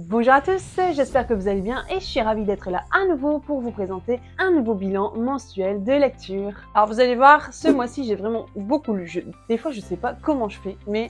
Bonjour à tous, j'espère que vous allez bien et je suis ravie d'être là à nouveau pour vous présenter un nouveau bilan mensuel de lecture. Alors vous allez voir, ce mois-ci j'ai vraiment beaucoup lu. Des fois je sais pas comment je fais, mais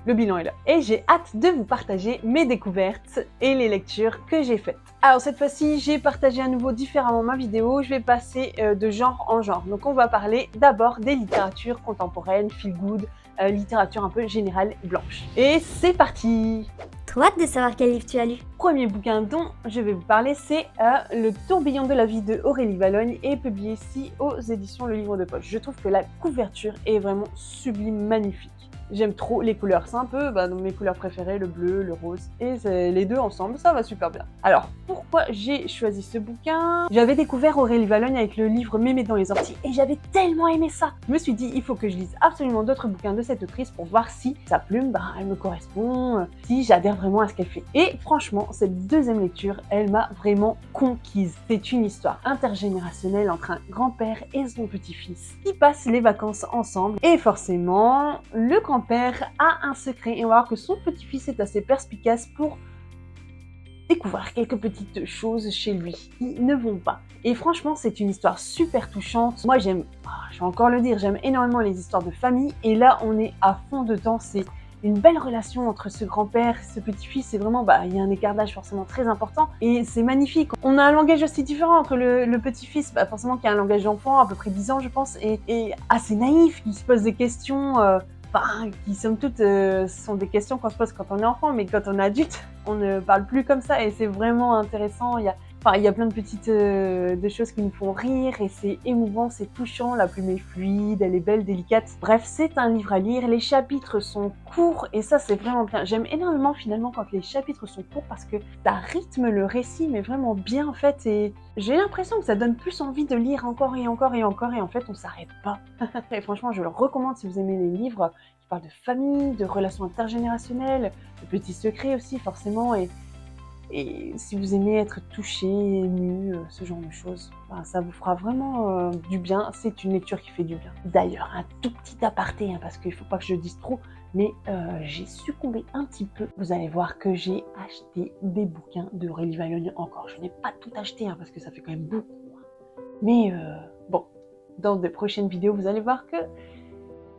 le bilan est là. Et j'ai hâte de vous partager mes découvertes et les lectures que j'ai faites. Alors cette fois-ci, j'ai partagé à nouveau différemment ma vidéo. Je vais passer de genre en genre. Donc on va parler d'abord des littératures contemporaines, feel good, littérature un peu générale blanche. Et c'est parti! Trop hâte de savoir quel livre tu as lu. Premier bouquin dont je vais vous parler, c'est Le tourbillon de la vie de Aurélie Vallogne et publié ici aux éditions Le Livre de Poche. Je trouve que la couverture est vraiment sublime, magnifique. J'aime trop les couleurs, c'est un peu mes couleurs préférées, le bleu, le rose, et les deux ensemble, ça va super bien. Alors, pourquoi j'ai choisi ce bouquin? J'avais découvert Aurélie Vallogne avec le livre Mémé dans les orties, et j'avais tellement aimé ça. Je me suis dit, il faut que je lise absolument d'autres bouquins de cette autrice pour voir si sa plume, elle me correspond, si j'adhère vraiment à ce qu'elle fait. Et franchement, cette deuxième lecture, elle m'a vraiment conquise. C'est une histoire intergénérationnelle entre un grand-père et son petit-fils qui passent les vacances ensemble, et forcément, le grand-père a un secret et on va voir que son petit-fils est assez perspicace pour découvrir quelques petites choses chez lui qui ne vont pas. Et franchement, c'est une histoire super touchante. Moi, je vais encore le dire, j'aime énormément les histoires de famille et là, on est à fond dedans. C'est une belle relation entre ce grand-père et ce petit-fils. C'est vraiment, il y a un écart d'âge forcément très important et c'est magnifique. On a un langage aussi différent entre le petit-fils, forcément qui a un langage d'enfant, à peu près 10 ans, je pense, et assez naïf, qui se pose des questions... qui somme toute sont des questions qu'on se pose quand on est enfant, mais quand on est adulte, on ne parle plus comme ça et c'est vraiment intéressant. Il y a plein de petites de choses qui nous font rire et c'est émouvant, c'est touchant, la plume est fluide, elle est belle, délicate. Bref, c'est un livre à lire, les chapitres sont courts et ça c'est vraiment bien. J'aime énormément finalement quand les chapitres sont courts parce que ça rythme le récit mais vraiment bien en fait et j'ai l'impression que ça donne plus envie de lire encore et encore et encore et en fait on s'arrête pas. Et franchement je le recommande si vous aimez les livres qui parlent de famille, de relations intergénérationnelles, de petits secrets aussi forcément et si vous aimez être touché, ému, ce genre de choses, ça vous fera vraiment du bien. C'est une lecture qui fait du bien. D'ailleurs, un tout petit aparté, parce qu'il ne faut pas que je dise trop, mais j'ai succombé un petit peu. Vous allez voir que j'ai acheté des bouquins d'Aurélie Vallogne encore. Je n'ai pas tout acheté, parce que ça fait quand même beaucoup. Mais bon, dans de prochaines vidéos, vous allez voir que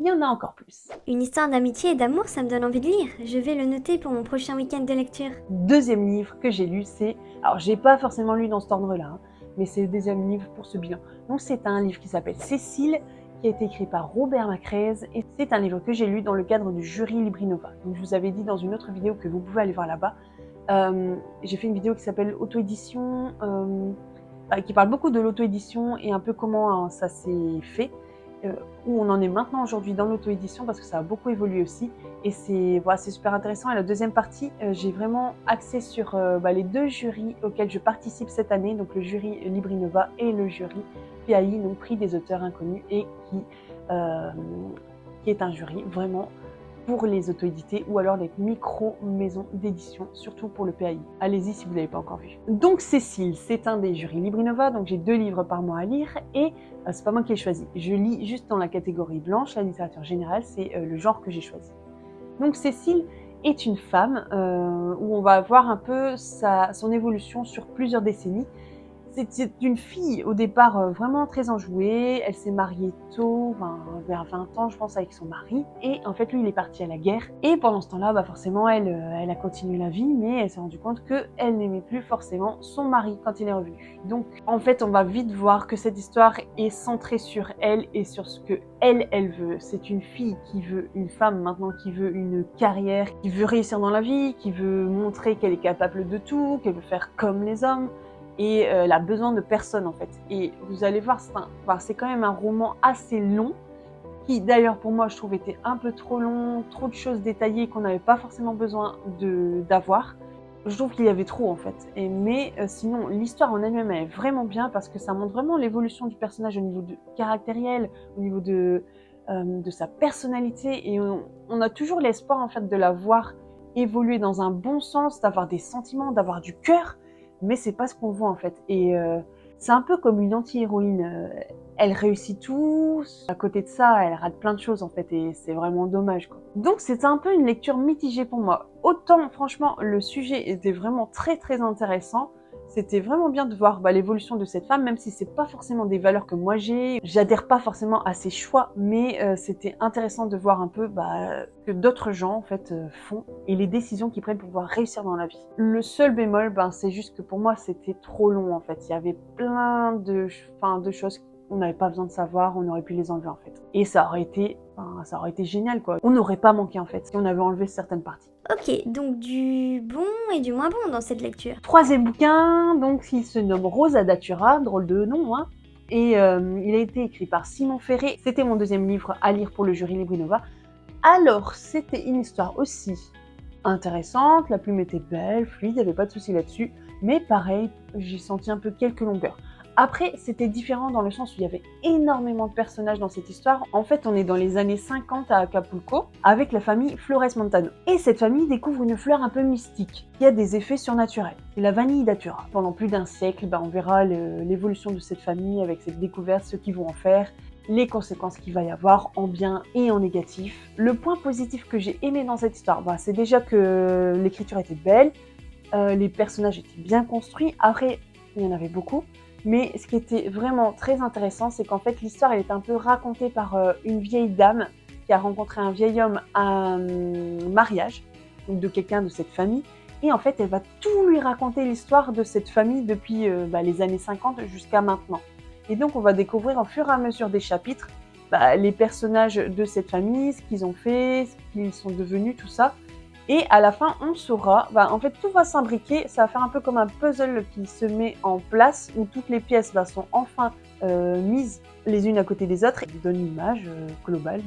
il y en a encore plus. Une histoire d'amitié et d'amour, ça me donne envie de lire. Je vais le noter pour mon prochain week-end de lecture. Deuxième livre que j'ai lu, c'est... Alors, j'ai pas forcément lu dans cet ordre-là, mais c'est le deuxième livre pour ce bilan. Donc, c'est un livre qui s'appelle Cécile, qui a été écrit par Robert Macreze, et c'est un livre que j'ai lu dans le cadre du jury Librinova. Donc, je vous avais dit dans une autre vidéo que vous pouvez aller voir là-bas. J'ai fait une vidéo qui s'appelle Auto-édition, qui parle beaucoup de l'auto-édition et un peu comment ça s'est fait. Où on en est maintenant aujourd'hui dans l'auto-édition parce que ça a beaucoup évolué aussi et c'est super intéressant. Et la deuxième partie, j'ai vraiment axé sur les deux jurys auxquels je participe cette année, donc le jury Librinova et le jury PAI, donc prix des auteurs inconnus, et qui est un jury vraiment pour les auto-édités ou alors les micro-maisons d'édition, surtout pour le PAI. Allez-y si vous ne l'avez pas encore vu. Donc Cécile, c'est un des jurys Librinova, donc j'ai 2 livres par mois à lire et c'est pas moi qui ai choisi. Je lis juste dans la catégorie blanche, la littérature générale, c'est le genre que j'ai choisi. Donc Cécile est une femme où on va voir un peu son évolution sur plusieurs décennies. C'est une fille au départ vraiment très enjouée, elle s'est mariée tôt, vers 20 ans je pense avec son mari, et en fait lui il est parti à la guerre, et pendant ce temps-là forcément elle a continué la vie, mais elle s'est rendue compte qu'elle n'aimait plus forcément son mari quand il est revenu. Donc en fait on va vite voir que cette histoire est centrée sur elle et sur ce que elle veut. C'est une fille qui veut, une femme maintenant qui veut une carrière, qui veut réussir dans la vie, qui veut montrer qu'elle est capable de tout, qu'elle veut faire comme les hommes, et elle a besoin de personne en fait. Et vous allez voir, c'est quand même un roman assez long, qui d'ailleurs pour moi je trouve était un peu trop long, trop de choses détaillées qu'on n'avait pas forcément besoin d'avoir. Je trouve qu'il y avait trop en fait. Mais sinon l'histoire en elle-même est vraiment bien parce que ça montre vraiment l'évolution du personnage au niveau caractériel, au niveau de sa personnalité, et on a toujours l'espoir en fait de la voir évoluer dans un bon sens, d'avoir des sentiments, d'avoir du cœur, mais c'est pas ce qu'on voit en fait. Et C'est un peu comme une anti-héroïne. Elle réussit tout, à côté de ça, elle rate plein de choses en fait, et c'est vraiment dommage, quoi. Donc c'était un peu une lecture mitigée pour moi. Autant, franchement, le sujet était vraiment très très intéressant. C'était vraiment bien de voir l'évolution de cette femme, même si c'est pas forcément des valeurs que moi j'ai. J'adhère pas forcément à ses choix, mais c'était intéressant de voir un peu que d'autres gens en fait font et les décisions qu'ils prennent pour pouvoir réussir dans la vie. Le seul bémol, c'est juste que pour moi c'était trop long en fait. Il y avait plein de choses qu'on n'avait pas besoin de savoir, on aurait pu les enlever en fait. Et ça aurait été génial quoi. On n'aurait pas manqué en fait si on avait enlevé certaines parties. Ok, donc du bon et du moins bon dans cette lecture. Troisième bouquin, donc il se nomme Rosa Datura, drôle de nom, hein. Et il a été écrit par Simon Ferré. C'était mon deuxième livre à lire pour le jury Librinova. Alors, c'était une histoire aussi intéressante, la plume était belle, fluide, il n'y avait pas de souci là-dessus. Mais pareil, j'ai senti un peu quelques longueurs. Après, c'était différent dans le sens où il y avait énormément de personnages dans cette histoire. En fait, on est dans les années 50 à Acapulco, avec la famille Flores Montano. Et cette famille découvre une fleur un peu mystique, qui a des effets surnaturels. C'est la vanille datura. Pendant plus d'un siècle, on verra l'évolution de cette famille avec cette découverte, ce qu'ils vont en faire, les conséquences qu'il va y avoir en bien et en négatif. Le point positif que j'ai aimé dans cette histoire, c'est déjà que l'écriture était belle, les personnages étaient bien construits. Après, il y en avait beaucoup. Mais ce qui était vraiment très intéressant, c'est qu'en fait, l'histoire, elle est un peu racontée par une vieille dame qui a rencontré un vieil homme à un mariage, donc de quelqu'un de cette famille. Et en fait, elle va tout lui raconter l'histoire de cette famille depuis les années 50 jusqu'à maintenant. Et donc, on va découvrir au fur et à mesure des chapitres les personnages de cette famille, ce qu'ils ont fait, ce qu'ils sont devenus, tout ça. Et à la fin, on saura, en fait, tout va s'imbriquer, ça va faire un peu comme un puzzle qui se met en place, où toutes les pièces sont enfin mises les unes à côté des autres, et qui donne une image globale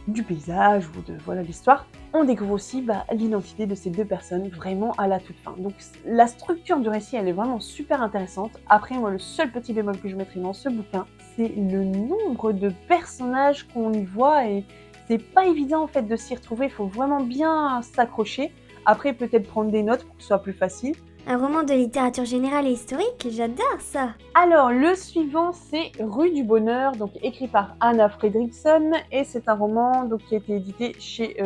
du paysage ou de l'histoire. On découvre aussi l'identité de ces deux personnes vraiment à la toute fin. Donc la structure du récit, elle est vraiment super intéressante. Après, moi, le seul petit bémol que je mettrai dans ce bouquin, c'est le nombre de personnages qu'on y voit, et c'est pas évident en fait de s'y retrouver, il faut vraiment bien s'accrocher. Après, peut-être prendre des notes pour que ce soit plus facile. Un roman de littérature générale et historique, j'adore ça. Alors, le suivant, c'est Rue du Bonheur, donc écrit par Anna Fredriksson, et c'est un roman qui a été édité chez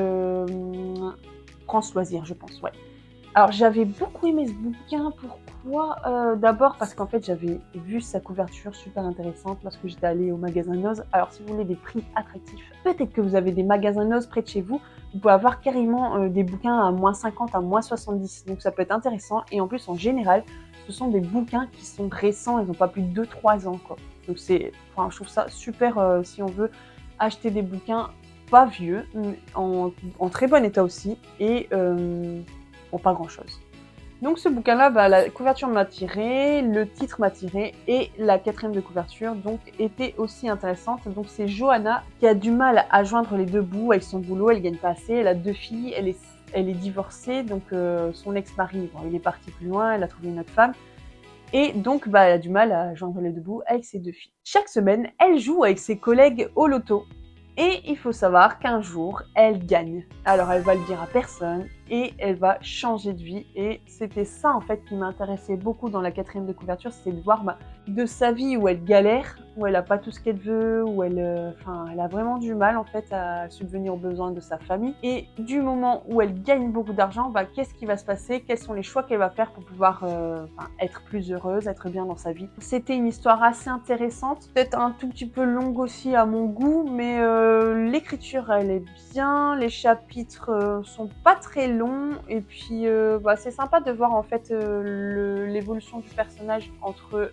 France Loisirs, je pense, ouais. Alors, j'avais beaucoup aimé ce bouquin. Pourquoi d'abord parce qu'en fait, j'avais vu sa couverture super intéressante lorsque j'étais allée au magasin Noz. Alors, si vous voulez des prix attractifs, peut-être que vous avez des magasins Noz près de chez vous. Vous pouvez avoir carrément des bouquins à moins 50, à moins 70. Donc, ça peut être intéressant. Et en plus, en général, ce sont des bouquins qui sont récents. Ils n'ont pas plus de 2-3 ans, quoi. Donc, je trouve ça super si on veut acheter des bouquins pas vieux, en très bon état aussi. Et pas grand chose. Donc ce bouquin-là, la couverture m'a tiré, le titre m'a tiré, et la quatrième de couverture était aussi intéressante. Donc c'est Johanna qui a du mal à joindre les deux bouts avec son boulot, elle gagne pas assez, elle a 2 filles, elle est divorcée, donc son ex-mari, il est parti plus loin, elle a trouvé une autre femme. Et donc, elle a du mal à joindre les deux bouts avec ses 2 filles. Chaque semaine, elle joue avec ses collègues au loto. Et il faut savoir qu'un jour, elle gagne. Alors, elle va le dire à personne et elle va changer de vie. Et c'était ça, en fait, qui m'intéressait beaucoup dans la quatrième de couverture, c'était de voir de sa vie où elle galère, où elle n'a pas tout ce qu'elle veut, où elle a vraiment du mal, en fait, à subvenir aux besoins de sa famille. Et du moment où elle gagne beaucoup d'argent, qu'est-ce qui va se passer? Quels sont les choix qu'elle va faire pour pouvoir être plus heureuse, être bien dans sa vie? C'était une histoire assez intéressante, peut-être un tout petit peu longue aussi à mon goût, mais l'écriture, elle est bien, les chapitres sont pas très longs, et puis c'est sympa de voir en fait l'évolution du personnage entre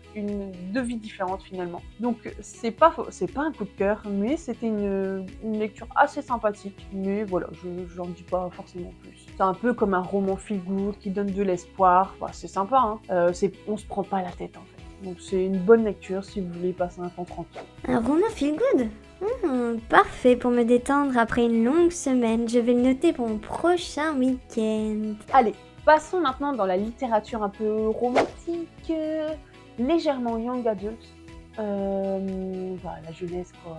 deux vies différentes finalement. Donc c'est pas un coup de cœur, mais c'était une lecture assez sympathique, mais voilà, j'en dis pas forcément plus. C'est un peu comme un roman feel good qui donne de l'espoir, c'est sympa, hein. On se prend pas la tête en fait. Donc c'est une bonne lecture si vous voulez passer un temps tranquille. Un roman feel good? Parfait pour me détendre après une longue semaine. Je vais le noter pour mon prochain week-end. Allez, passons maintenant dans la littérature un peu romantique, légèrement young adult. La jeunesse, quoi,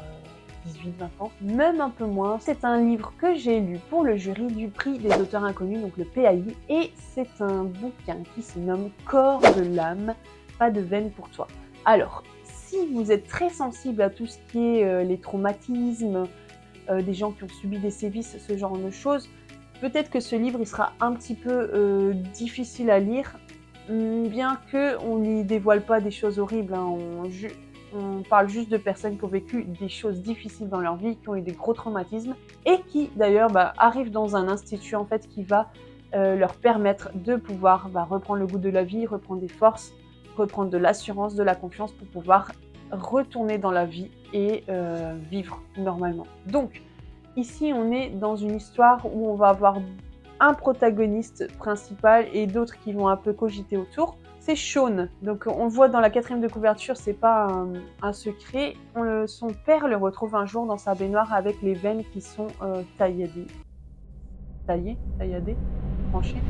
18-20 ans, même un peu moins. C'est un livre que j'ai lu pour le jury du prix des auteurs inconnus, donc le PAI, et c'est un bouquin qui se nomme Corps de l'âme, pas de veine pour toi. Alors, si vous êtes très sensible à tout ce qui est les traumatismes, des gens qui ont subi des sévices, ce genre de choses, peut-être que ce livre il sera un petit peu difficile à lire, bien qu'on n'y dévoile pas des choses horribles, hein. On parle juste de personnes qui ont vécu des choses difficiles dans leur vie, qui ont eu des gros traumatismes et qui d'ailleurs arrivent dans un institut en fait qui va leur permettre de pouvoir reprendre le goût de la vie, reprendre des forces, reprendre de l'assurance, de la confiance pour pouvoir retourner dans la vie et vivre normalement. Donc ici on est dans une histoire où on va avoir un protagoniste principal et d'autres qui vont un peu cogiter autour. C'est Sean. Donc on le voit dans la 4e de couverture, c'est pas un secret. Son père le retrouve un jour dans sa baignoire avec les veines qui sont tailladées, tranchées.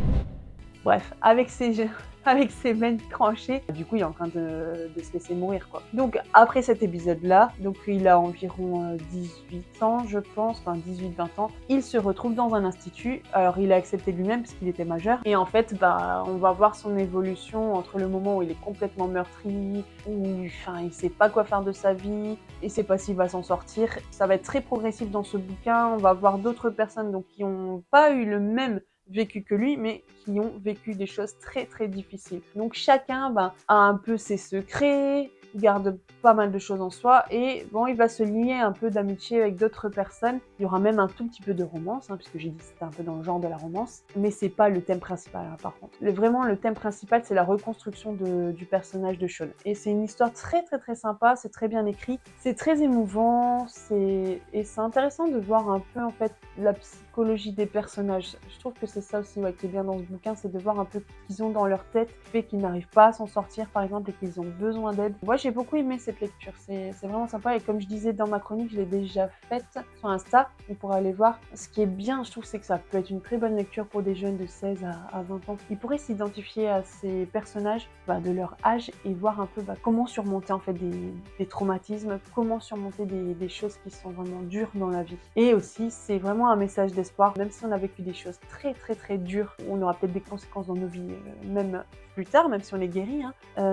Bref, avec ses veines tranchées, du coup il est en train de se laisser mourir quoi. Donc après cet épisode-là, donc il a environ 18 ans je pense, enfin 18-20 ans, il se retrouve dans un institut. Alors il a accepté lui-même parce qu'il était majeur et en fait on va voir son évolution entre le moment où il est complètement meurtri, où il sait pas quoi faire de sa vie, il sait pas s'il va s'en sortir. Ça va être très progressif dans ce bouquin, on va voir d'autres personnes donc qui ont pas eu le même vécu que lui, mais qui ont vécu des choses très très difficiles. Donc chacun a un peu ses secrets, garde pas mal de choses en soi et il va se lier un peu d'amitié avec d'autres personnes. Il y aura même un tout petit peu de romance, puisque j'ai dit que c'était un peu dans le genre de la romance, mais c'est pas le thème principal par contre. Vraiment le thème principal c'est la reconstruction du personnage de Sean. Et c'est une histoire très très très sympa, c'est très bien écrit, c'est très émouvant, et c'est intéressant de voir un peu en fait la psychologie des personnages. Je trouve que c'est ça aussi qui est bien dans ce bouquin, c'est de voir un peu ce qu'ils ont dans leur tête, le fait qu'ils n'arrivent pas à s'en sortir par exemple et qu'ils ont besoin d'aide. Moi j'ai beaucoup aimé cette lecture, c'est vraiment sympa et comme je disais dans ma chronique, je l'ai déjà faite sur Insta, on pourra aller voir. Ce qui est bien je trouve c'est que ça peut être une très bonne lecture pour des jeunes de 16 à 20 ans. Ils pourraient s'identifier à ces personnages de leur âge et voir un peu comment surmonter en fait des traumatismes, comment surmonter des choses qui sont vraiment dures dans la vie. Et aussi c'est vraiment un message d'espoir, même si on a vécu des choses très très très dures, on aura peut-être des conséquences dans nos vies, même plus tard, même si on est guéri,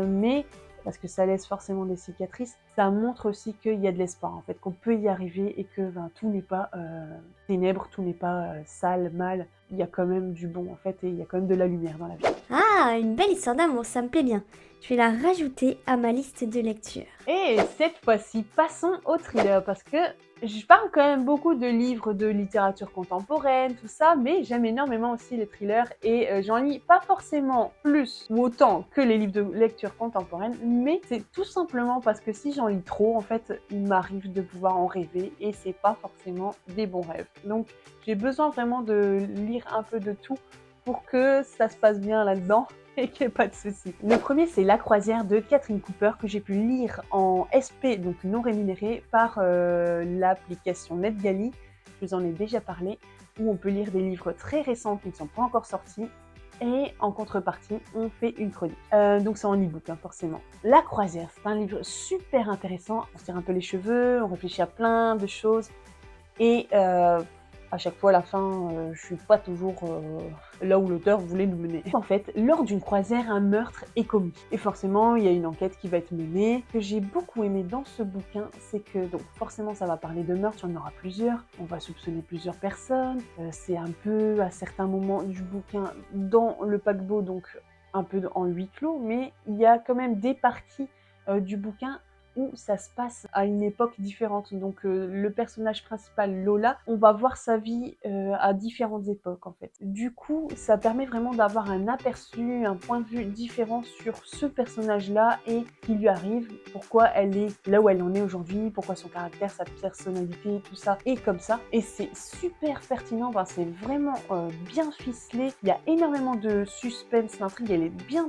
mais parce que ça laisse forcément des cicatrices, ça montre aussi qu'il y a de l'espoir en fait, qu'on peut y arriver et que tout n'est pas ténèbres, tout n'est pas sale, mal, il y a quand même du bon en fait et il y a quand même de la lumière dans la vie. Ah, une belle histoire d'amour, ça me plaît bien. Je vais la rajouter à ma liste de lecture. Et cette fois-ci, passons au thriller, parce que je parle quand même beaucoup de livres de littérature contemporaine, tout ça, mais j'aime énormément aussi les thrillers et j'en lis pas forcément plus ou autant que les livres de lecture contemporaine, mais c'est tout simplement parce que si j'en lis trop, en fait, il m'arrive de pouvoir en rêver et c'est pas forcément des bons rêves. Donc j'ai besoin vraiment de lire un peu de tout pour que ça se passe bien là-dedans et qu'il n'y ait pas de soucis. Le premier, c'est La Croisière de Catherine Cooper que j'ai pu lire en SP, donc non rémunéré, par l'application NetGalley. Je vous en ai déjà parlé, où on peut lire des livres très récents qui ne sont pas encore sortis. Et en contrepartie, on fait une chronique. Donc c'est en e-book, forcément. La Croisière, c'est un livre super intéressant. On se tire un peu les cheveux, on réfléchit à plein de choses. Et à chaque fois, à la fin, je suis pas toujours là où l'auteur voulait nous mener. En fait, lors d'une croisière, un meurtre est commis. Et forcément, il y a une enquête qui va être menée. Ce que j'ai beaucoup aimé dans ce bouquin, c'est que, donc forcément, ça va parler de meurtre, il y en aura plusieurs. On va soupçonner plusieurs personnes. C'est un peu, à certains moments du bouquin, dans le paquebot, donc un peu en huis clos, mais il y a quand même des parties du bouquin où ça se passe à une époque différente. Donc le personnage principal, Lola, on va voir sa vie à différentes époques en fait. Du coup, ça permet vraiment d'avoir un aperçu, un point de vue différent sur ce personnage-là et ce qui lui arrive, pourquoi elle est là où elle en est aujourd'hui, pourquoi son caractère, sa personnalité, tout ça est comme ça. Et c'est super pertinent, c'est vraiment bien ficelé. Il y a énormément de suspense, l'intrigue elle est bien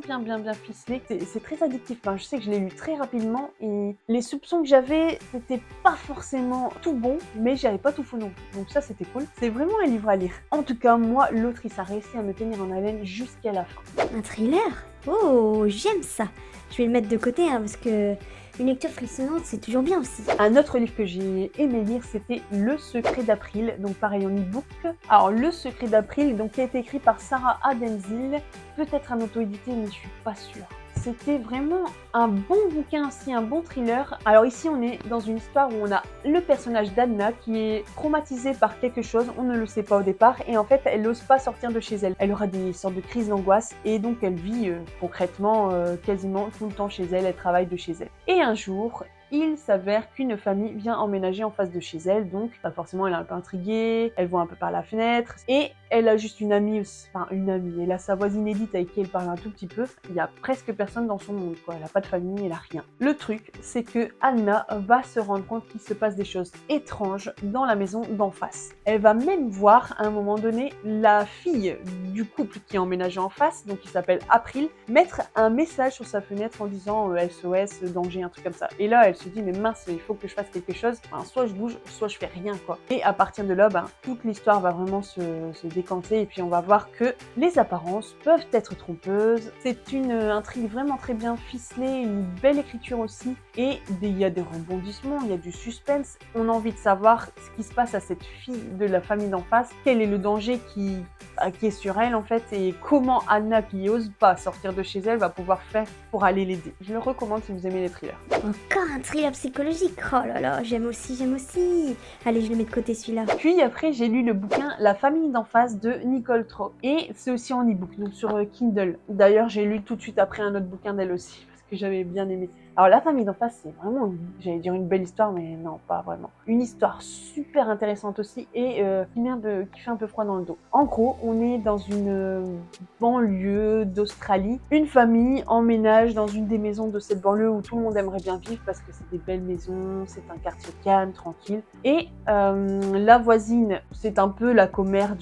ficelée. C'est très addictif. Je sais que je l'ai lu très rapidement et les soupçons que j'avais, c'était pas forcément tout bon, mais j'avais pas tout faux non plus. Donc ça, c'était cool. C'est vraiment un livre à lire. En tout cas, moi, l'autrice a réussi à me tenir en haleine jusqu'à la fin. Un thriller? Oh, j'aime ça. Je vais le mettre de côté parce que une lecture frissonnante, c'est toujours bien aussi. Un autre livre que j'ai aimé lire, c'était Le Secret d'April, donc pareil en e-book. Alors, Le Secret d'April, donc qui a été écrit par Sarah Adenzil, peut-être un auto-édité, mais je suis pas sûre. c'était vraiment un bon bouquin aussi, un bon thriller. Alors ici, on est dans une histoire où on a le personnage d'Anna qui est traumatisée par quelque chose, on ne le sait pas au départ, et en fait, elle n'ose pas sortir de chez elle. Elle aura des sortes de crises d'angoisse, et donc elle vit concrètement quasiment tout le temps chez elle, elle travaille de chez elle. Et un jour, il s'avère qu'une famille vient emménager en face de chez elle, donc forcément elle est un peu intriguée, elle voit un peu par la fenêtre, et elle a juste une amie, elle a sa voisine Edith avec qui elle parle un tout petit peu, il y a presque personne dans son monde, quoi. Elle a pas de famille, elle a rien. Le truc, c'est que Anna va se rendre compte qu'il se passe des choses étranges dans la maison d'en face. Elle va même voir, à un moment donné, la fille du couple qui est emménagé en face, donc qui s'appelle April, mettre un message sur sa fenêtre en disant SOS, danger, un truc comme ça. Et là, elle se dit, mais mince, il faut que je fasse quelque chose. Enfin, soit je bouge, soit je fais rien, quoi. Et à partir de là, toute l'histoire va vraiment se décanter. Et puis, on va voir que les apparences peuvent être trompeuses. C'est une intrigue vraiment très bien ficelée, une belle écriture aussi. Et il y a des rebondissements, il y a du suspense. On a envie de savoir ce qui se passe à cette fille de la famille d'en face. Quel est le danger qui est sur elle, en fait. Et comment Anna, qui n'ose pas sortir de chez elle, va pouvoir faire pour aller l'aider. Je le recommande si vous aimez les thrillers. Encore un thriller psychologique. Oh là là, j'aime aussi. Allez, je le mets de côté celui-là. Puis après, j'ai lu le bouquin La famille d'en face de Nicole Trott. Et c'est aussi en e-book, donc sur Kindle. D'ailleurs, j'ai lu tout de suite après un autre bouquin d'elle aussi, parce que j'avais bien aimé. Alors La famille d'en face, c'est vraiment, j'allais dire une belle histoire, mais non, pas vraiment. Une histoire super intéressante aussi et qui fait un peu froid dans le dos. En gros, on est dans une banlieue d'Australie. Une famille emménage dans une des maisons de cette banlieue où tout le monde aimerait bien vivre parce que c'est des belles maisons, c'est un quartier calme, tranquille. Et la voisine, c'est un peu la commère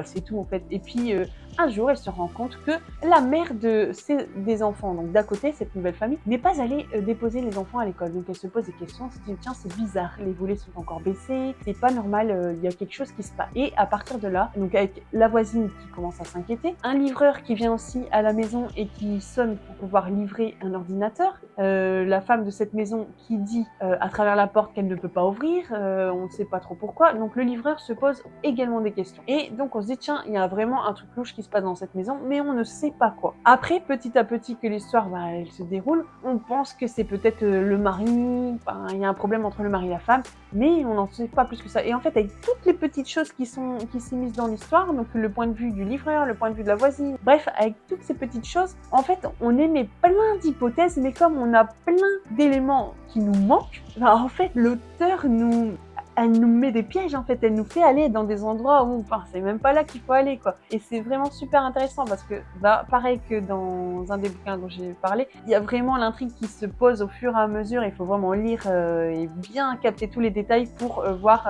c'est tout en fait. Et puis un jour, elle se rend compte que la mère des enfants, donc d'à côté, cette nouvelle famille, n'est pas allée déposer les enfants à l'école. Donc elle se pose des questions, elle se dit tiens, c'est bizarre, les volets sont encore baissés, c'est pas normal, il y a quelque chose qui se passe. Et à partir de là, donc avec la voisine qui commence à s'inquiéter, un livreur qui vient aussi à la maison et qui sonne pour pouvoir livrer un ordinateur, la femme de cette maison qui dit à travers la porte qu'elle ne peut pas ouvrir, on ne sait pas trop pourquoi, donc le livreur se pose également des questions. Et donc on se dit tiens, il y a vraiment un truc louche qui se passe dans cette maison, mais on ne sait pas quoi. Après, petit à petit que l'histoire elle se déroule, on pense que c'est peut-être le mari, il y a un problème entre le mari et la femme, mais on n'en sait pas plus que ça. Et en fait, avec toutes les petites choses qui s'immiscent dans l'histoire, donc le point de vue du livreur, le point de vue de la voisine, bref, avec toutes ces petites choses, en fait, on émet plein d'hypothèses, mais comme on a plein d'éléments qui nous manquent, en fait, l'auteur elle nous met des pièges, en fait, elle nous fait aller dans des endroits où, c'est même pas là qu'il faut aller, quoi. Et c'est vraiment super intéressant parce que, pareil que dans un des bouquins dont j'ai parlé, il y a vraiment l'intrigue qui se pose au fur et à mesure, il faut vraiment lire et bien capter tous les détails pour voir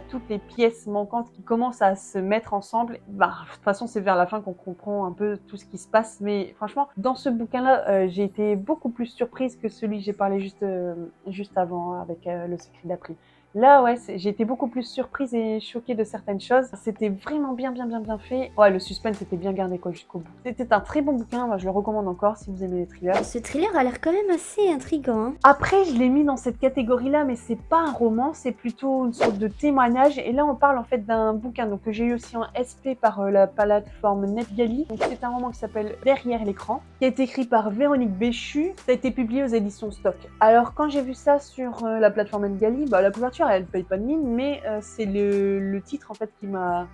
toutes les pièces manquantes qui commencent à se mettre ensemble. De toute façon, c'est vers la fin qu'on comprend un peu tout ce qui se passe, mais franchement, dans ce bouquin-là, j'ai été beaucoup plus surprise que celui que j'ai parlé juste avant, avec Le secret d'April. Là, ouais, j'ai été beaucoup plus surprise et choquée de certaines choses. C'était vraiment bien fait. Ouais, le suspense était bien gardé, quoi, jusqu'au bout. C'était un très bon bouquin, moi je le recommande encore si vous aimez les thrillers. Ce thriller a l'air quand même assez intriguant, hein. Après, je l'ai mis dans cette catégorie-là, mais c'est pas un roman, c'est plutôt une sorte de témoignage. Et là, on parle en fait d'un bouquin donc, que j'ai eu aussi en SP par la plateforme NetGalley. Donc, c'est un roman qui s'appelle Derrière l'écran, qui a été écrit par Véronique Béchu. Ça a été publié aux éditions Stock. Alors, quand j'ai vu ça sur la plateforme NetGalley, la couverture, elle paye pas de mine, mais c'est le titre en fait qui m'a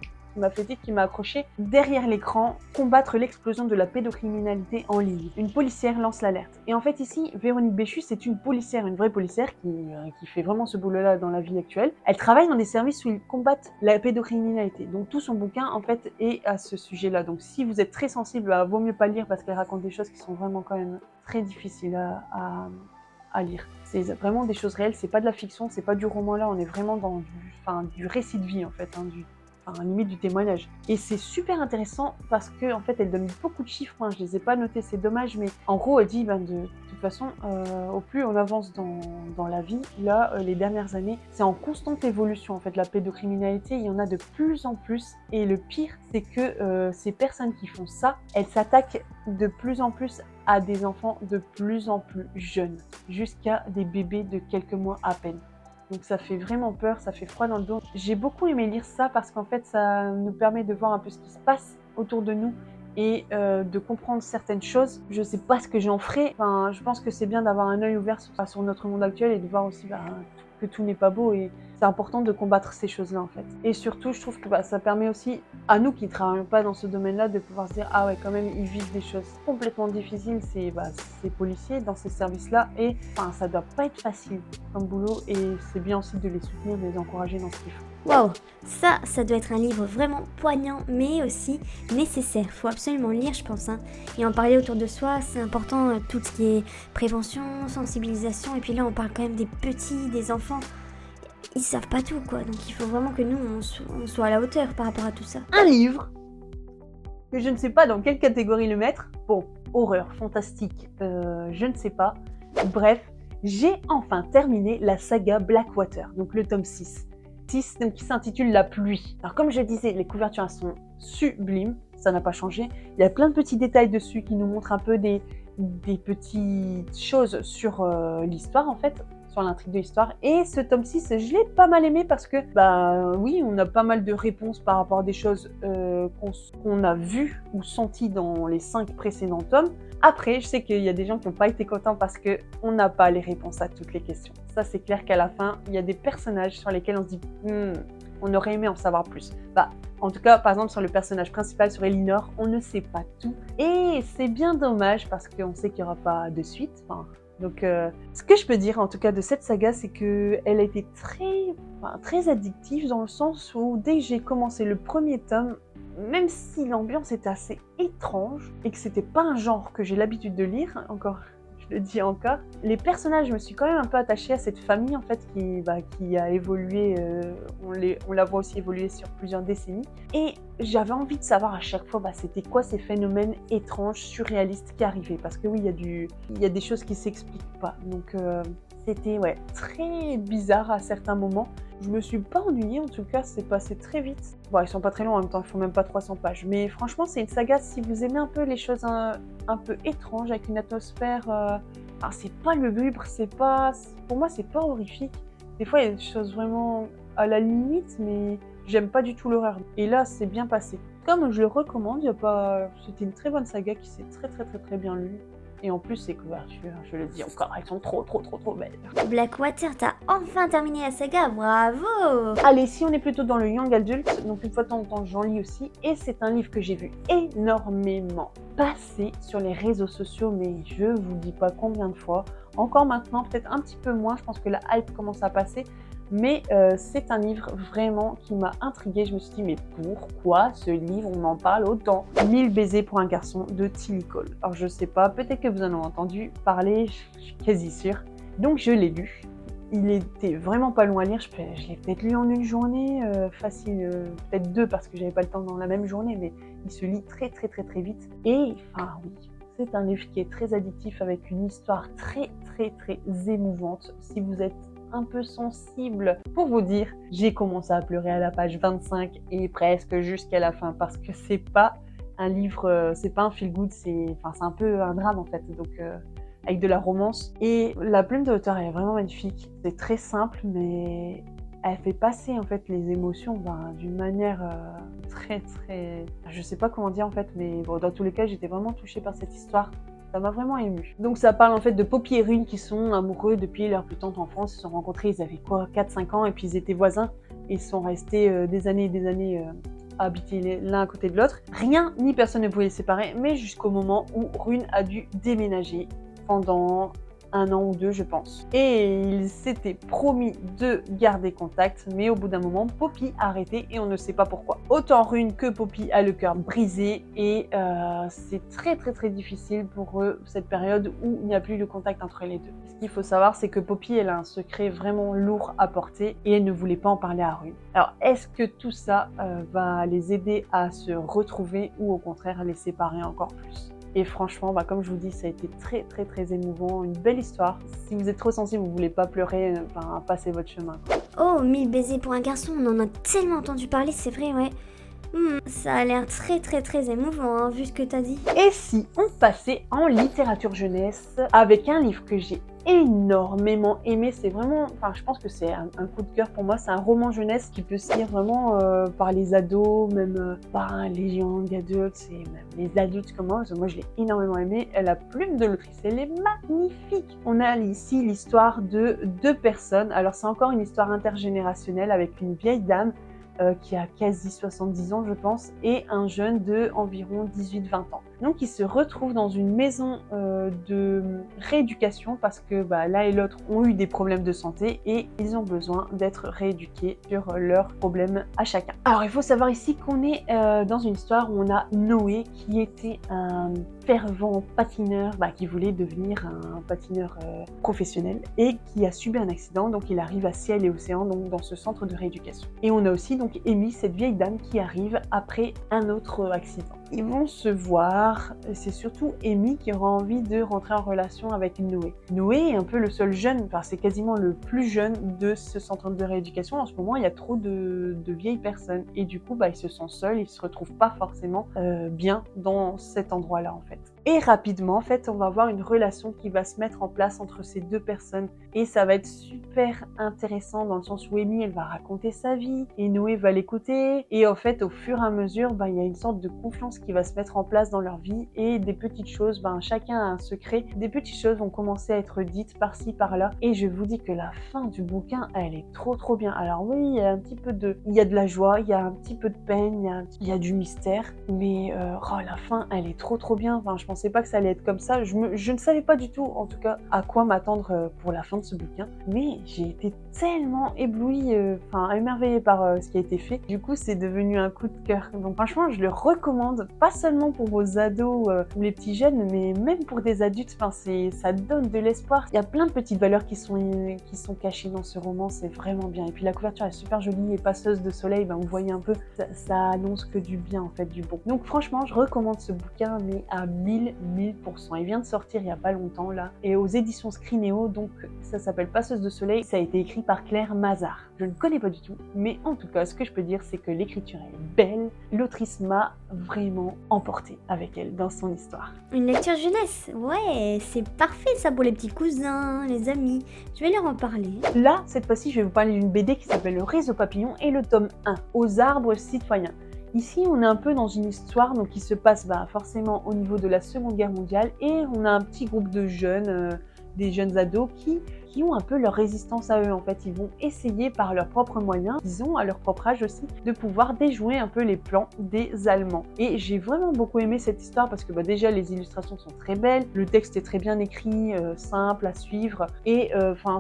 accroché. Derrière l'écran, combattre l'explosion de la pédocriminalité en ligne. Une policière lance l'alerte. Et en fait ici, Véronique Béchu, c'est une policière, une vraie policière qui fait vraiment ce boulot-là dans la vie actuelle. Elle travaille dans des services où ils combattent la pédocriminalité. Donc tout son bouquin en fait est à ce sujet-là. Donc si vous êtes très sensible, vaut mieux pas lire parce qu'elle raconte des choses qui sont vraiment quand même très difficiles à lire. C'est vraiment des choses réelles, c'est pas de la fiction, c'est pas du roman là, on est vraiment dans du récit de vie en fait, limite du témoignage. Et c'est super intéressant parce que en fait elle donne beaucoup de chiffres, je les ai pas notés, c'est dommage, mais en gros elle dit de toute façon au plus on avance dans la vie, là les dernières années, c'est en constante évolution en fait la pédocriminalité, il y en a de plus en plus et le pire c'est que ces personnes qui font ça, elles s'attaquent de plus en plus à des enfants de plus en plus jeunes, jusqu'à des bébés de quelques mois à peine. Donc ça fait vraiment peur, ça fait froid dans le dos. J'ai beaucoup aimé lire ça parce qu'en fait ça nous permet de voir un peu ce qui se passe autour de nous et de comprendre certaines choses. Je sais pas ce que j'en ferai. Enfin, je pense que c'est bien d'avoir un œil ouvert sur notre monde actuel et de voir aussi que tout n'est pas beau et c'est important de combattre ces choses-là en fait. Et surtout, je trouve que ça permet aussi à nous qui ne travaillons pas dans ce domaine-là de pouvoir se dire ah ouais quand même ils vivent des choses complètement difficiles ces policiers dans ces services-là et enfin ça doit pas être facile comme boulot et c'est bien aussi de les soutenir, de les encourager dans ce qu'ils font. Waouh, ça doit être un livre vraiment poignant, mais aussi nécessaire. Faut absolument le lire, je pense. Et en parler autour de soi, c'est important, tout ce qui est prévention, sensibilisation. Et puis là, on parle quand même des petits, des enfants. Ils savent pas tout, quoi. Donc il faut vraiment que nous, on soit à la hauteur par rapport à tout ça. Un livre que je ne sais pas dans quelle catégorie le mettre. Bon, horreur, fantastique, je ne sais pas. Bref, j'ai enfin terminé la saga Blackwater, donc le tome 6. Donc, qui s'intitule La pluie. Alors comme je disais, les couvertures elles sont sublimes, ça n'a pas changé. Il y a plein de petits détails dessus qui nous montrent un peu des petites choses sur l'histoire en fait, sur l'intrigue de l'histoire. Et ce tome 6, je l'ai pas mal aimé parce que, oui, on a pas mal de réponses par rapport à des choses qu'on a vues ou senties dans les 5 précédents tomes. Après, je sais qu'il y a des gens qui n'ont pas été contents parce qu'on n'a pas les réponses à toutes les questions. Ça, c'est clair qu'à la fin, il y a des personnages sur lesquels on se dit on aurait aimé en savoir plus. En tout cas, par exemple, sur le personnage principal, sur Elinor, on ne sait pas tout. Et c'est bien dommage parce qu'on sait qu'il n'y aura pas de suite. Donc, ce que je peux dire en tout cas de cette saga, c'est qu'elle a été très addictive dans le sens où dès que j'ai commencé le premier tome, même si l'ambiance était assez étrange et que c'était pas un genre que j'ai l'habitude de lire, je le dis encore, les personnages, je me suis quand même un peu attachée à cette famille en fait qui a évolué, on la voit aussi évoluer sur plusieurs décennies et j'avais envie de savoir à chaque fois c'était quoi ces phénomènes étranges, surréalistes qui arrivaient parce que oui, il y a des choses qui s'expliquent pas, donc c'était très bizarre à certains moments. Je me suis pas ennuyée, en tout cas, c'est passé très vite. Bon, ils sont pas très longs en même temps, il faut même pas 300 pages. Mais franchement, c'est une saga, si vous aimez un peu les choses un peu étranges, avec une atmosphère... Alors, c'est pas lugubre, pour moi, c'est pas horrifique. Des fois, il y a des choses vraiment à la limite, mais j'aime pas du tout l'horreur. Et là, c'est bien passé. Comme je le recommande, c'était une très bonne saga qui s'est très bien lue. Et en plus, ces couvertures, je le dis encore, elles sont trop belles. Blackwater, t'as enfin terminé la saga, bravo! Allez, si on est plutôt dans le young adult, donc une fois de temps en temps, j'en lis aussi. Et c'est un livre que j'ai vu énormément passer sur les réseaux sociaux, mais je vous dis pas combien de fois. Encore maintenant, peut-être un petit peu moins, je pense que la hype commence à passer. Mais c'est un livre vraiment qui m'a intriguée. Je me suis dit, mais pourquoi ce livre, on en parle autant? 1000 baisers pour un garçon de Tilly Cole. Alors je sais pas, peut-être que vous en avez entendu parler, je suis quasi sûre. Donc je l'ai lu. Il était vraiment pas long à lire. Je l'ai peut-être lu en une journée, facile, peut-être 2 parce que j'avais pas le temps dans la même journée, mais il se lit très vite. Et oui, c'est un livre qui est très addictif avec une histoire très émouvante. Si vous êtes un peu sensible, pour vous dire, j'ai commencé à pleurer à la page 25 et presque jusqu'à la fin parce que c'est pas un livre, c'est pas un feel good, c'est un peu un drame en fait, donc avec de la romance. Et la plume de l'auteur elle est vraiment magnifique, c'est très simple mais elle fait passer en fait les émotions d'une manière très je sais pas comment dire en fait, mais bon, dans tous les cas j'étais vraiment touchée par cette histoire. Ça m'a vraiment émue. Donc ça parle en fait de Poppy et Rune qui sont amoureux depuis leur plus tendre enfance. Ils se sont rencontrés, ils avaient 4-5 ans et puis ils étaient voisins. Ils sont restés des années à habiter l'un à côté de l'autre. Rien ni personne ne pouvait les séparer, mais jusqu'au moment où Rune a dû déménager pendant 1 an ou 2 je pense. Et ils s'étaient promis de garder contact, mais au bout d'un moment, Poppy a arrêté et on ne sait pas pourquoi. Autant Rune que Poppy a le cœur brisé et c'est très difficile pour eux cette période où il n'y a plus de contact entre les deux. Ce qu'il faut savoir, c'est que Poppy, elle a un secret vraiment lourd à porter et elle ne voulait pas en parler à Rune. Alors, est-ce que tout ça va les aider à se retrouver ou au contraire les séparer encore plus ? Et franchement, comme je vous dis, ça a été très émouvant, une belle histoire. Si vous êtes trop sensible, vous voulez pas pleurer, passez votre chemin. Oh, 1000 baisers pour un garçon, on en a tellement entendu parler, c'est vrai, ouais. Ça a l'air très très très émouvant, hein, vu ce que t'as dit. Et si on passait en littérature jeunesse avec un livre que j'ai énormément aimé, c'est vraiment, enfin je pense que c'est un coup de cœur pour moi, c'est un roman jeunesse qui peut se lire vraiment par les ados, même par les young adultes et même les adultes comme moi, parce que moi je l'ai énormément aimé. La plume de l'autrice, elle est magnifique. On a ici l'histoire de deux personnes, alors c'est encore une histoire intergénérationnelle avec une vieille dame qui a quasi 70 ans je pense, et un jeune de environ 18-20 ans. Donc ils se retrouvent dans une maison de rééducation parce que l'un et l'autre ont eu des problèmes de santé et ils ont besoin d'être rééduqués sur leurs problèmes à chacun. Alors il faut savoir ici qu'on est dans une histoire où on a Noé qui était un fervent patineur qui voulait devenir un patineur professionnel et qui a subi un accident, donc il arrive à Ciel et Océan, donc dans ce centre de rééducation. Et on a aussi donc Amy, cette vieille dame qui arrive après un autre accident. Ils vont se voir, c'est surtout Amy qui aura envie de rentrer en relation avec Noé. Noé est un peu le seul jeune, enfin c'est quasiment le plus jeune de ce centre de rééducation. En ce moment, il y a trop de vieilles personnes et du coup, ils se sentent seuls, ils se retrouvent pas forcément bien dans cet endroit-là en fait. Et rapidement, en fait, on va avoir une relation qui va se mettre en place entre ces deux personnes et ça va être super intéressant dans le sens où Amy, elle va raconter sa vie et Noé va l'écouter et en fait, au fur et à mesure, il y a une sorte de confiance qui va se mettre en place dans leur vie et des petites choses, chacun a un secret, des petites choses vont commencer à être dites par-ci, par-là et je vous dis que la fin du bouquin, elle est trop bien. Alors oui, il y a un petit peu il y a de la joie, il y a un petit peu de peine, il y a du mystère, mais la fin, elle est trop bien. Je pensais pas que ça allait être comme ça. Je ne savais pas du tout, en tout cas, à quoi m'attendre pour la fin de ce bouquin. Mais j'ai été tellement éblouie, émerveillée par ce qui a été fait. Du coup, c'est devenu un coup de cœur. Donc franchement, je le recommande, pas seulement pour vos ados ou les petits jeunes, mais même pour des adultes. Ça donne de l'espoir. Il y a plein de petites valeurs qui sont cachées dans ce roman. C'est vraiment bien. Et puis la couverture est super jolie et passeuse de soleil. Vous voyez un peu, ça annonce que du bien, en fait, du bon. Donc franchement, je recommande ce bouquin, mais à 1000%. Il vient de sortir il n'y a pas longtemps là, et aux éditions Scrinéo, donc ça s'appelle Passeuse de soleil, ça a été écrit par Claire Mazard. Je ne connais pas du tout, mais en tout cas, ce que je peux dire, c'est que l'écriture est belle, l'autrice m'a vraiment emportée avec elle dans son histoire. Une lecture jeunesse, ouais, c'est parfait ça pour les petits cousins, les amis, je vais leur en parler. Là, cette fois-ci, je vais vous parler d'une BD qui s'appelle Le Réseau Papillon et le tome 1, Aux arbres citoyens. Ici, on est un peu dans une histoire qui se passe forcément au niveau de la Seconde Guerre mondiale et on a un petit groupe de jeunes, des jeunes ados qui ont un peu leur résistance à eux. En fait, ils vont essayer par leurs propres moyens, ils ont à leur propre âge aussi, de pouvoir déjouer un peu les plans des Allemands. Et j'ai vraiment beaucoup aimé cette histoire parce que déjà les illustrations sont très belles, le texte est très bien écrit, simple à suivre et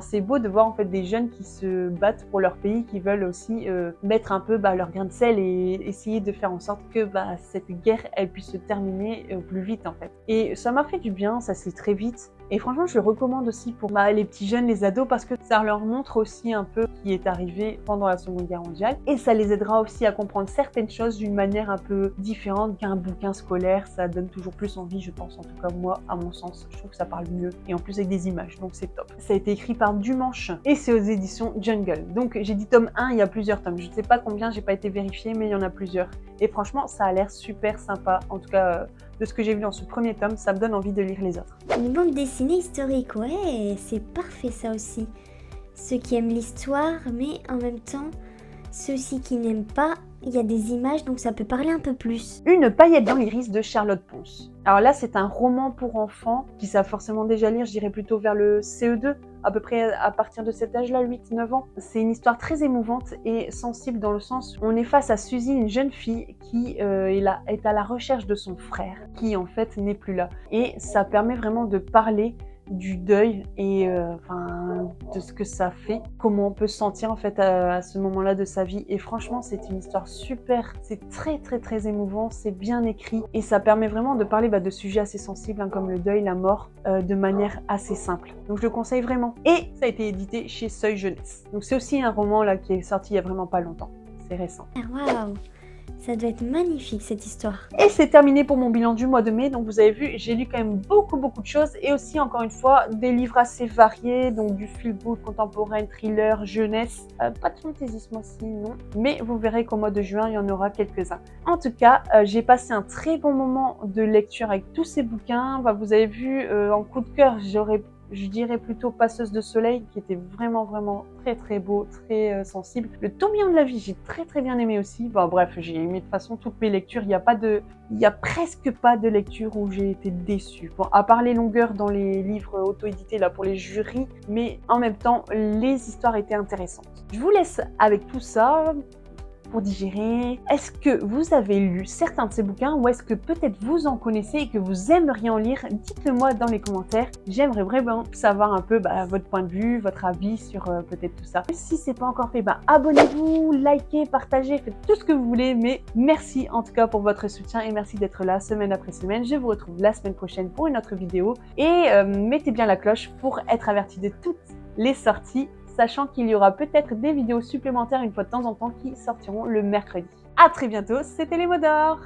c'est beau de voir en fait des jeunes qui se battent pour leur pays, qui veulent aussi mettre un peu leur grain de sel et essayer de faire en sorte que cette guerre elle puisse se terminer au plus vite en fait. Et ça m'a fait du bien, ça se lit très vite. Et franchement, je le recommande aussi pour les petits jeunes, les ados, parce que ça leur montre aussi un peu ce qui est arrivé pendant la Seconde Guerre mondiale. Et ça les aidera aussi à comprendre certaines choses d'une manière un peu différente qu'un bouquin scolaire. Ça donne toujours plus envie, je pense, en tout cas moi, à mon sens. Je trouve que ça parle mieux et en plus avec des images, donc c'est top. Ça a été écrit par Dumanche et c'est aux éditions Jungle. Donc j'ai dit tome 1, il y a plusieurs tomes. Je ne sais pas combien, j'ai pas été vérifiée, mais il y en a plusieurs. Et franchement, ça a l'air super sympa. En tout cas, de ce que j'ai vu dans ce premier tome, ça me donne envie de lire les autres. Une bande dessinée historique, ouais, c'est parfait ça aussi. Ceux qui aiment l'histoire, mais en même temps, ceux aussi qui n'aiment pas, il y a des images donc ça peut parler un peu plus. Une paillette dans l'iris de Charlotte Ponce. Alors là, c'est un roman pour enfants qui savent forcément déjà lire, je dirais plutôt vers le CE2, à peu près à partir de cet âge-là, 8-9 ans. C'est une histoire très émouvante et sensible dans le sens où on est face à Suzy, une jeune fille qui est à la recherche de son frère, qui en fait n'est plus là. Et ça permet vraiment de parler du deuil et de ce que ça fait, comment on peut se sentir en fait à ce moment-là de sa vie. Et franchement, c'est une histoire super, c'est très émouvant, c'est bien écrit et ça permet vraiment de parler de sujets assez sensibles comme le deuil, la mort, de manière assez simple. Donc je le conseille vraiment. Et ça a été édité chez Seuil Jeunesse. Donc c'est aussi un roman là qui est sorti il y a vraiment pas longtemps, c'est récent. Waouh! Ça doit être magnifique cette histoire. Et c'est terminé pour mon bilan du mois de mai. Donc vous avez vu, j'ai lu quand même beaucoup de choses et aussi encore une fois des livres assez variés, donc du feel-good, contemporain, thriller, jeunesse, pas de fantasy ce mois-ci, non. Mais vous verrez qu'au mois de juin, il y en aura quelques-uns. En tout cas, j'ai passé un très bon moment de lecture avec tous ces bouquins. Bah, vous avez vu, en coup de cœur, je dirais plutôt Passeuse de soleil, qui était vraiment très beau, très sensible. Le tourbillon de la vie, j'ai très bien aimé aussi. Bon, bref, j'ai aimé de toute façon toutes mes lectures. Il y a presque pas de lecture où j'ai été déçue. Bon, à part les longueurs dans les livres auto-édités là pour les jurys, mais en même temps, les histoires étaient intéressantes. Je vous laisse avec tout ça pour digérer. Est-ce que vous avez lu certains de ces bouquins ou est-ce que peut-être vous en connaissez et que vous aimeriez en lire? Dites-le moi dans les commentaires. J'aimerais vraiment savoir un peu votre point de vue, votre avis sur peut-être tout ça. Si c'est pas encore fait, abonnez-vous, likez, partagez, faites tout ce que vous voulez. Mais merci en tout cas pour votre soutien et merci d'être là semaine après semaine. Je vous retrouve la semaine prochaine pour une autre vidéo et mettez bien la cloche pour être averti de toutes les sorties, sachant qu'il y aura peut-être des vidéos supplémentaires une fois de temps en temps qui sortiront le mercredi. À très bientôt, c'était les mots d'or!